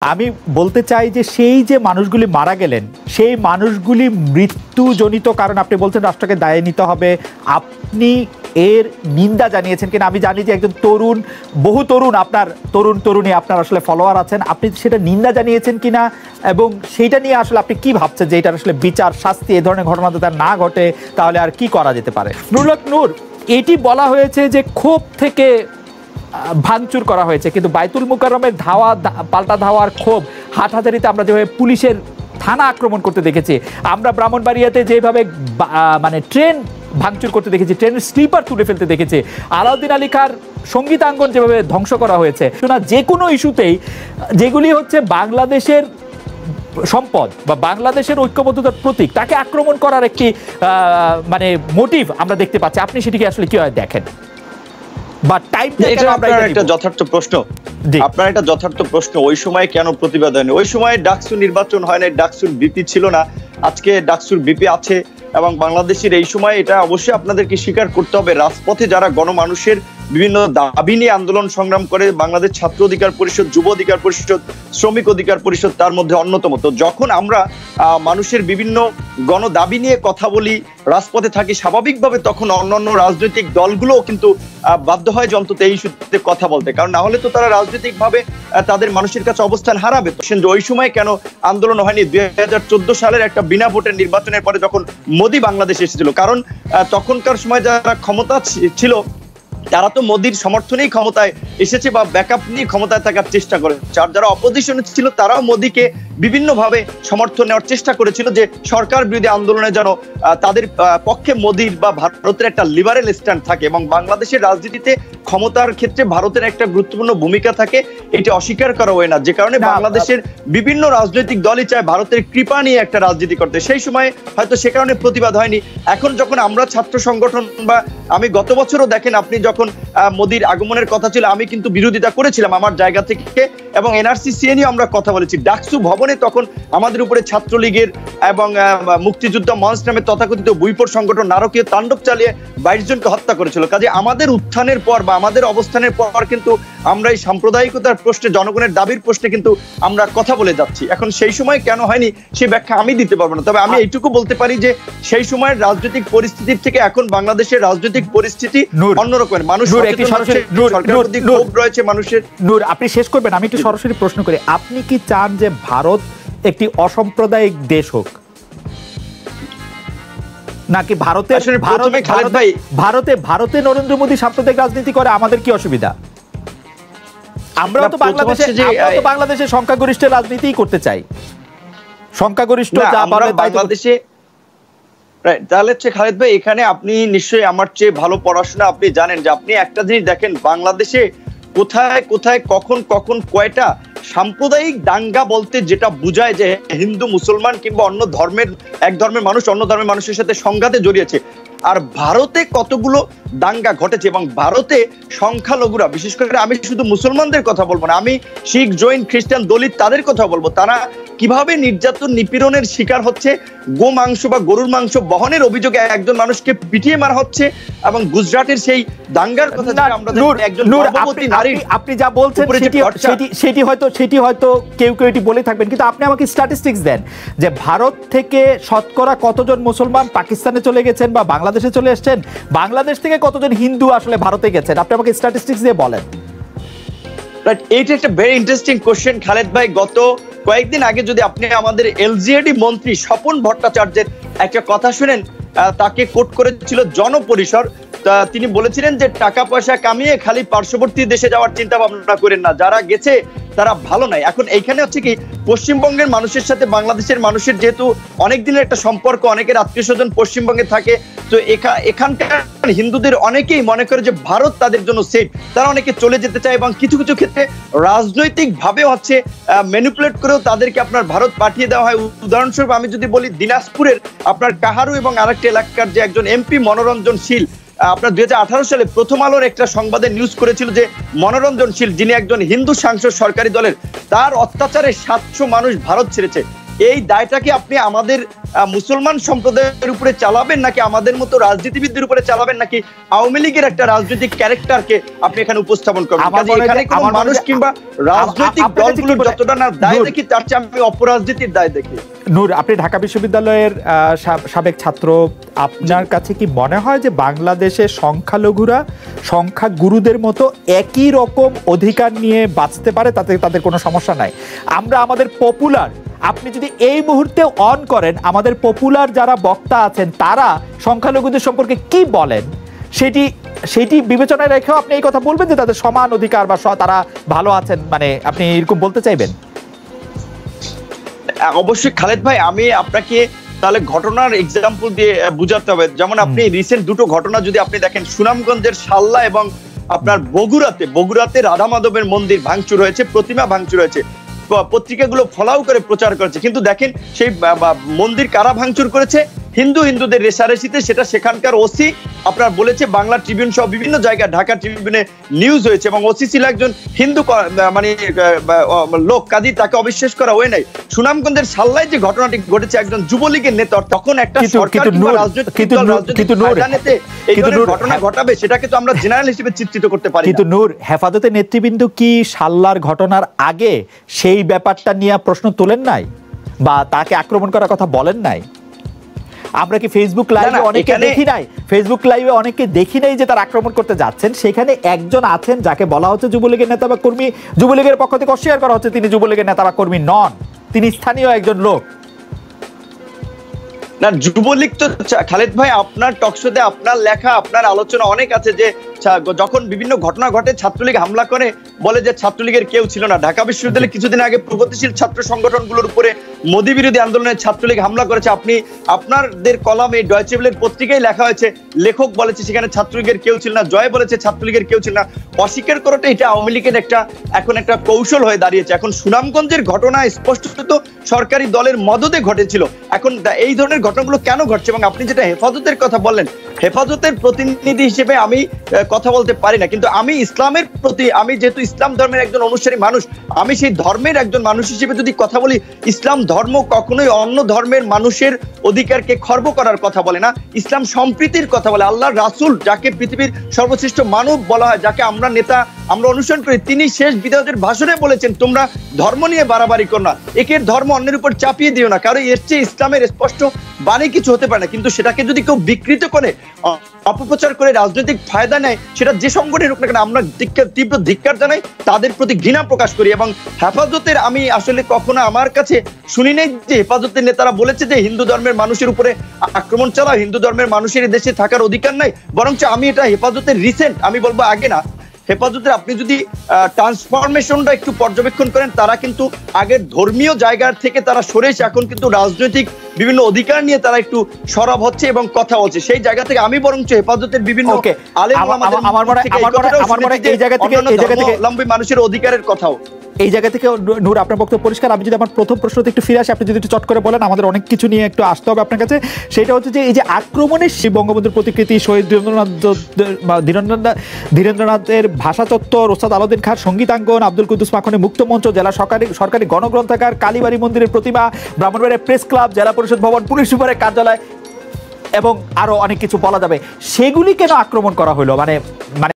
আমি বলতে চাই যে সেই যে মানুষগুলি মারা গেলেন সেই মানুষগুলি মৃত্যুজনিত কারণ আপনি বলছেন রাষ্ট্রকে দায় নিতে হবে, আপনি এর নিন্দা জানিয়েছেন কিনা? আমি জানি যে একজন তরুণ, বহু তরুণ, আপনার তরুণী আপনার আসলে ফলোয়ার আছেন, আপনি সেটা নিন্দা জানিয়েছেন কিনা এবং সেইটা নিয়ে আসলে আপনি কি ভাবছেন যে এটা আসলে বিচার শাস্তি এই ধরনের ঘটনা যদি না ঘটে তাহলে আর কি করা যেতে পারে? নুরুল হক নূর, এটি বলা হয়েছে যে ক্ষোভ থেকে ভাঙচুর করা হয়েছে, কিন্তু বাইতুল মুকাররমের পাল্টা ধাওয়ার ক্ষোভ, হাটহাজারীতে আমরা যেভাবে পুলিশের থানা আক্রমণ করতে দেখেছি, আমরা ব্রাহ্মণবাড়িয়াতে যেভাবে মানে ট্রেন ভাঙচুর করতে দেখেছি, ট্রেনের স্লিপার তুলে ফেলতে দেখেছি, আলাউদ্দিন আলী খাঁর সঙ্গীতাঙ্গন যেভাবে ধ্বংস করা হয়েছে, যে কোনো ইস্যুতেই যেগুলি হচ্ছে বাংলাদেশের সম্পদ বা বাংলাদেশের ঐক্যবদ্ধতার প্রতীক, তাকে আক্রমণ করার একটি মানে মোটিভ আমরা দেখতে পাচ্ছি। আপনি সেটিকে আসলে কিভাবে দেখেন? আপনার একটা যথার্থ প্রশ্ন। ওই সময় কেন প্রতিবাদ হয়নি? ওই সময় ডাকসু নির্বাচন হয় না, ডাকসুর বিপি ছিল না, আজকে ডাকসুর বিপি আছে। এবং বাংলাদেশের এই সময় এটা অবশ্যই আপনাদেরকে স্বীকার করতে হবে, রাজপথে যারা গণমানুষের বিভিন্ন দাবি নিয়ে আন্দোলন সংগ্রাম করে, বাংলাদেশ ছাত্র অধিকার পরিষদ, যুব অধিকার পরিষদ, শ্রমিক অধিকার পরিষদ তার মধ্যে অন্যতম। তো যখন আমরা মানুষের বিভিন্ন গণ দাবি নিয়ে কথা বলি, রাজপথে থাকি স্বাভাবিকভাবে, তখন অন্যান্য রাজনৈতিক দলগুলো কিন্তু বাধ্য হয় যে অন্তত এই ইস্যুতে কথা বলতে, কারণ না হলে তো তারা রাজনৈতিকভাবে তাদের মানুষের কাছে অবস্থান হারাবে। তো ওই সময় কেন আন্দোলন হয়নি? 2014 সালের একটা বিনা ভোটের নির্বাচনের পরে যখন মোদি বাংলাদেশে এসেছিল, কারণ তখনকার সময় যারা ক্ষমতা ছিল তারা তো মোদির সমর্থনেই ক্ষমতায় এসেছে বা ব্যাকআপ নিয়ে ক্ষমতায় থাকার চেষ্টা করেছে, আর যারা অপোজিশনে ছিল তারাও মোদিকে বিভিন্নভাবে সমর্থন নেওয়ার চেষ্টা করেছিল যে সরকার বিরোধী আন্দোলনে যেন তাদের পক্ষে মোদির বা ভারতের একটা লিবারেল স্ট্যান্ড থাকে। এবং বাংলাদেশের রাজনীতিতে ক্ষমতার ক্ষেত্রে ভারতের একটা গুরুত্বপূর্ণ ভূমিকা থাকে, এটি অস্বীকার করা হয় না। যে কারণে বাংলাদেশের বিভিন্ন রাজনৈতিক দলই চায় ভারতের কৃপা নিয়ে একটা রাজনীতি করতে। সেই সময় হয়তো সে কারণে প্রতিবাদ হয়নি। এখন যখন আমরা ছাত্র সংগঠন বা আমি গত বছরও দেখেন, আপনি যখন মোদির আগমনের কথা ছিল, আমি কিন্তু বিরোধিতা করেছিলাম আমার জায়গা থেকে, এবং এনআরসি নিয়ে আমরা কথা বলেছি। ডাকসু ভবনে তখন আমাদের উপরে ছাত্রলীগের এবং মুক্তিযুদ্ধ মঞ্চ নামে তথাকথিত বৈপর সংগঠন নারকীয় তাণ্ডব চালিয়ে 22 জনকে হত্যা করেছিল। কাজে আমাদের উত্থানের পর বা আমাদের অবস্থানের পর কিন্তু আমরা এই সাম্প্রদায়িকতার প্রশ্নে, জনগণের দাবির প্রশ্নে কিন্তু আমরা কথা বলে যাচ্ছি। এখন সেই সময় কেন হয়নি সে ব্যাখ্যা আমি দিতে পারবো না, তবে আমি এইটুকু বলতে পারি যে সেই সময়ের রাজনৈতিক পরিস্থিতির থেকে এখন বাংলাদেশের রাজনৈতিক পরিস্থিতি অন্যরকমের। মানুষ রয়েছে মানুষের। নূর, আপনি শেষ করবেন, আমি একটু সরাসরি প্রশ্ন করি, আপনি কি চান যে ভারত একটি অসাম্প্রদায়িক দেশ হোক, নাকি ভারতে নরেন্দ্র মোদী সাম্প্রদায়িক রাজনীতি করে আমাদের কি অসুবিধা? আমরাও তো বাংলাদেশে সংখ্যাগরিষ্ঠ রাজনীতি করতে চাই, সংখ্যাগরিষ্ঠ বাংলাদেশে। তাহলে হচ্ছে খালেদ ভাই, এখানে আপনি নিশ্চয়ই আমার চেয়ে ভালো পড়াশোনা, আপনি জানেন যে আপনি একটা জিনিস দেখেন, বাংলাদেশে কোথায় কোথায় কখন কখন কয়টা সাম্প্রদায়িক দাঙ্গা বলতে যেটা বুঝায় যে হিন্দু মুসলমান কিংবা অন্য ধর্মের, এক ধর্মের মানুষ অন্য ধর্মের মানুষের সাথে সংঘাতে জড়িয়েছে, আর ভারতে কতগুলো দাঙ্গা ঘটেছে। এবং ভারতে সংখ্যালঘুরা, বিশেষ করে আমি শুধু মুসলমানদের কথা বলবো না, আমি শিখ, জৈন, খ্রিস্টান, দলিত তাদের কথা বলবো, তারা কিভাবে নির্যাতন নিপীড়নের শিকার হচ্ছে। গো মাংস বা গরুর মাংস বহনের অভিযোগে একজন মানুষকে পিটিয়ে মারা হচ্ছে। এবং গুজরাটের সেই দাঙ্গার কথা আপনি যা বলছেন সেটি হয়তো কেউ এটি বলে থাকবেন, কিন্তু আপনি আমাকে স্ট্যাটিস্টিক্স দেন যে ভারত থেকে শতকরা কতজন মুসলমান পাকিস্তানে চলে গেছেন বা বাংলাদেশে চলে এসেছেন, বাংলাদেশ থেকে কতজন হিন্দু আসলে ভারতে গেছেন, আপনি আমাকে স্ট্যাটিস্টিক্স দিয়ে বলেন। এইটা একটা ভেরি ইন্টারেস্টিং কোশ্চেন খালেদ ভাই। গত কয়েকদিন আগে যদি আপনি আমাদের এলজিএডি মন্ত্রী স্বপন ভট্টাচার্যের একটা কথা শুনেন, তাকে কোট করেছিল জনপরিসর। তিনি বলেছিলেন যে টাকা পয়সা কামিয়ে খালি পার্শ্ববর্তী দেশে যাওয়ার চিন্তা ভাবনা করেন না, যারা গেছে তারা ভালো নাই। এখন এইখানে হচ্ছে কি, পশ্চিমবঙ্গের মানুষের সাথে বাংলাদেশের মানুষের যেহেতু অনেক দিনের একটা সম্পর্ক, অনেকের আত্মীয় স্বজন পশ্চিমবঙ্গে থাকে, তো এখানকার হিন্দুদের অনেকেই মনে করে যে ভারত তাদের জন্য সেফ, তারা অনেকে চলে যেতে চায় এবং কিছু কিছু ক্ষেত্রে রাজনৈতিক ভাবে হচ্ছে ম্যানিপুলেট করেও তাদেরকে আপনার ভারত পাঠিয়ে দেওয়া হয়। উদাহরণস্বরূপ আমি যদি বলি, দিনাজপুরের আপনার কাহারু এবং আরেকটা এলাকার যে একজন এমপি মনোরঞ্জন শীল, আপনার 2018 সালে প্রথম আলোর একটা সংবাদে নিউজ করেছিল যে মনোরঞ্জন শীল, যিনি একজন হিন্দু সাংসদ সরকারি দলের, তার অত্যাচারে 700 মানুষ ভারত ছেড়েছে। এই দায়টাকে আপনি আমাদের মুসলমান সম্প্রদায়ের উপরে চালাবেন, নাকি আমাদের মতো রাজনীতিবিদদের উপরে চালাবেন, নাকি আওয়ামী লীগের একটা রাজনৈতিক ক্যারেক্টারকে আপনি এখানে উপস্থাপন করবেন? এখানে কোনো মানুষ কিংবা রাজনৈতিক দলগুলোর যতটা না দায় দেখি, তার চেয়ে আমি অপরাজনীতির দায় দেখি। নূর, আপনি ঢাকা বিশ্ববিদ্যালয়ের সাবেক ছাত্র, আপনার কাছে কি মনে হয় যে বাংলাদেশের সংখ্যালঘুরা সংখ্যাগুরুদের মতো একই রকম অধিকার নিয়ে বাঁচতে পারে, তাতে তাদের কোনো সমস্যা নাই? আমরা আমাদের পপুলার, আপনি যদি এই মুহূর্তে অন করেন, আমাদের পপুলার যারা বক্তা আছেন তারা সংখ্যালঘুদের সম্পর্কে কি বলেন, সেটি বিবেচনায় রেখেও আপনি এই কথা বলবেন যে তাদের সমান অধিকার বা তারা ভালো আছেন, মানে আপনি এরকম বলতে চাইবেন? অবশ্যই খালেদ ভাই, আমি আপনাকে তাহলে ঘটনার এক্সাম্পল দিয়ে বুঝাতে হবে। যেমন আপনি রিসেন্ট দুটো ঘটনা যদি আপনি দেখেন, সুনামগঞ্জের শাল্লা এবং আপনার বগুড়াতে রাধা মাধবের মন্দির ভাঙচুর হয়েছে, প্রতিমা ভাঙচুর হয়েছে, পত্রিকাগুলো ফলাও করে প্রচার করেছে, কিন্তু দেখেন সেই মন্দির কারা ভাঙচুর করেছে? হিন্দুদের রেশারেশিতে। সেটা সেখানকার ওসি আপনার বলেছে, বাংলা ট্রিবিউন সহ বিভিন্ন জায়গায় ঢাকা ট্রিবিউনে নিউজ হয়েছে, এবং ওসি ছিল একজন হিন্দু মানে লোক, কাজী তাকে অবিশ্বাস করা হয় নাই। সুনামগঞ্জের সাল্লায় যে ঘটনাটি ঘটেছে, একজন যুবলীগের নেতা, তখন একটা সরকার কিংবা রাজনৈতিক ঘটনা ঘটাবে, সেটাকে তো আমরা জেনারেল হিসেবে চিত্রিত করতে পারি। কিন্তু নূর, হেফাজতের নেতৃবৃন্দ কি সাল্লার ঘটনার আগে সেই ব্যাপারটা নিয়ে প্রশ্ন তোলেন নাই বা তাকে আক্রমণ করার কথা বলেন নাই? আমরা কি ফেসবুক লাইভে অনেকে দেখি নাই, যে তারা আক্রমণ করতে যাচ্ছেন? সেখানে একজন আছেন যাকে বলা হচ্ছে যুবলীগের নেতা বা কর্মী, যুবলীগের পক্ষ থেকে অস্বীকার করা হচ্ছে তিনি যুবলীগের নেতা বা কর্মী নন, তিনি স্থানীয় একজন লোক। না, যুবলীগ তো খালেদ ভাই, আপনার টকশোতে আপনার লেখা, আপনার আলোচনা অনেক আছে যে যখন বিভিন্ন ঘটনা ঘটে ছাত্রলীগ হামলা করে, বলে যে ছাত্রলীগের কেউ ছিল না। ঢাকা বিশ্ববিদ্যালয়ে কিছুদিন আগে প্রগতিশীল ছাত্র সংগঠনগুলোর উপরে মোদী বিরোধী আন্দোলনে ছাত্রলীগ হামলা করেছে। আপনাদের কলামে ডয়েচে ভেলের পত্রিকায় লেখা হয়েছে, লেখক বলেছে সেখানে ছাত্রলীগের কেউ ছিল না, জয় বলেছে ছাত্রলীগের কেউ ছিল না। অস্বীকার করাটা এটা আওয়ামী লীগের এখন একটা কৌশল হয়ে দাঁড়িয়েছে। এখন সুনামগঞ্জের ঘটনা স্পষ্টত সরকারি দলের মদদে ঘটেছিল। এখন এই ধরনের ঘটনাগুলো কেন ঘটছে? এবং আপনি যেটা হেফাজতের কথা বললেন, হেফাজতের প্রতিনিধি হিসেবে আমি কথা বলতে পারি না, কিন্তু আমি ইসলামের প্রতি, আমি যেহেতু ইসলাম ধর্মের একজন অনুসারী মানুষ, আমি সেই ধর্মের একজন মানুষ হিসেবে যদি কথা বলি, ইসলাম ধর্ম কখনোই অন্য ধর্মের মানুষের অধিকারকে খর্ব করার কথা বলে না, ইসলাম সম্প্রীতির কথা বলে। আল্লাহর রাসূল, যাকে পৃথিবীর সর্বশ্রেষ্ঠ মানব বলা হয়, যাকে আমরা নেতা, আমরা অনুসরণ করি, তিনি শেষ বিদায়ের ভাষণে বলেছেন, তোমরা ধর্ম নিয়ে বাড়াবাড়ি করো না, একের ধর্ম অন্যের উপর চাপিয়ে দিও না, কারণ এর চেয়ে ইসলামের স্পষ্ট বাণী কিছু হতে পারে না। কিন্তু সেটাকে যদি কেউ বিকৃত করে, অপপ্রচার করে রাজনৈতিক ফায়দা নেয়, সেটা যে সংগঠনের হোক না কেন, আমরা তীব্র ধিক্কার জানাই, তাদের প্রতি ঘৃণা প্রকাশ করি। এবং হেফাজতের আমি আসলে কখনো আমার কাছে শুনি নাই যে হেফাজতের নেতারা বলেছে যে হিন্দু ধর্মের মানুষের উপরে আক্রমণ চালাও, হিন্দু ধর্মের মানুষের দেশে থাকার অধিকার নাই। বরঞ্চ আমি এটা হেফাজতের রিসেন্ট, আমি বলবো আগে না, হেফাজতের আপনি যদি ট্রান্সফরমেশনটা একটু পর্যবেক্ষণ করেন, তারা কিন্তু আগের ধর্মীয় জায়গা থেকে তারা সরে এসে এখন কিন্তু রাজনৈতিক বিভিন্ন অধিকার নিয়ে তারা একটু সরব হচ্ছে এবং কথা বলছে। সেই জায়গা থেকে আমি বরঞ্চ হেফাজতের বিভিন্ন মানুষের অধিকারের কথাও, এই জায়গা থেকে নূর আপনার বক্তব্য পরিষ্কার। আমি যদি আমার প্রথম প্রশ্নতে একটু ফিরে আসি, আপনি যদি একটু চট করে বলেন, আমাদের অনেক কিছু নিয়ে একটু আসতে হবে আপনার কাছে। সেটা হচ্ছে যে এই যে আক্রমণের সেই বঙ্গবন্ধুর প্রতিকৃতি, শহীদ ধীরেন্দ্রনাথের ভাষা চত্বর, ওস্তাদ আলাউদ্দিন খাঁর সঙ্গীতাঙ্গন, আব্দুল কুদ্দুস মাখনের মুক্ত মঞ্চ, জেলা সরকারি গণগ্রন্থাগার, কালীবাড়ি মন্দিরের প্রতিমা, ব্রাহ্মণবাড়িয়া প্রেস ক্লাব, জেলা পরিষদ ভবন, পুলিশ সুপারের কার্যালয় এবং আরো অনেক কিছু বলা যাবে, সেগুলি কেন আক্রমণ করা হলো? মানে